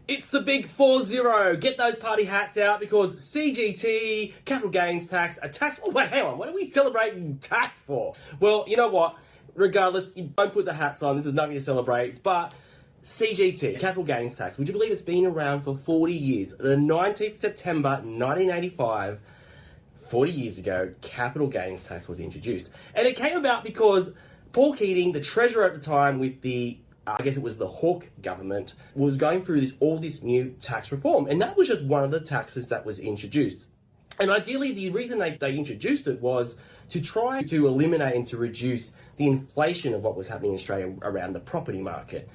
It's the big 4-0. Get those party hats out because CGT, capital gains tax, a tax. Oh, wait, hang on. What are we celebrating tax for? Well, you know what? Regardless, you don't put the hats on. This is nothing to celebrate. But CGT, capital gains tax, would you believe it's been around for 40 years? The 19th of September 1985, 40 years ago, capital gains tax was introduced. And it came about because Paul Keating, the treasurer at the time with the I guess it was the Hawke government, was going through all this new tax reform. And that was just one of the taxes that was introduced. And ideally, the reason they introduced it was to try to eliminate and to reduce the inflation of what was happening in Australia around the property market.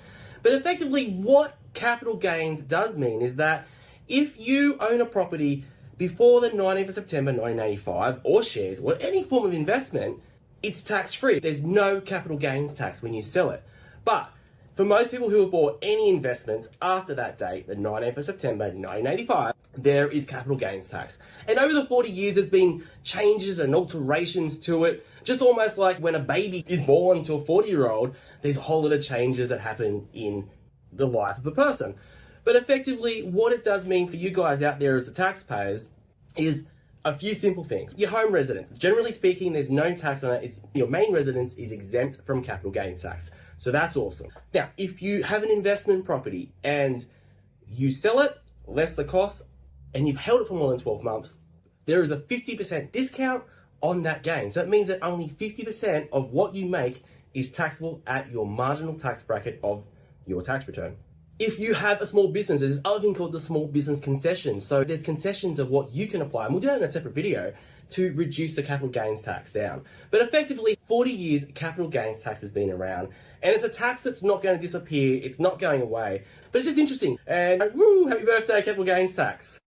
But effectively, what capital gains does mean is that if you own a property before the 19th of September 1985, or shares, or any form of investment, it's tax-free. There's no capital gains tax when you sell it. But for most people who have bought any investments after that date, the 19th of September 1985, there is capital gains tax. And over the 40 years, there's been changes and alterations to it. Just almost like when a baby is born to a 40-year-old, there's a whole lot of changes that happen in the life of a person. But effectively, what it does mean for you guys out there as the taxpayers is a few simple things. Your home residence, generally speaking, there's no tax on it. Your main residence is exempt from capital gains tax. So that's awesome. Now, if you have an investment property and you sell it, less the cost, and you've held it for more than 12 months, there is a 50% discount on that gain. So that means that only 50% of what you make is taxable at your marginal tax bracket of your tax return. If you have a small business, there's this other thing called the small business concession. So there's concessions of what you can apply, and we'll do that in a separate video, to reduce the capital gains tax down. But effectively, 40 years, capital gains tax has been around, and it's a tax that's not going to disappear, it's not going away, but it's just interesting. And woo, happy birthday, capital gains tax.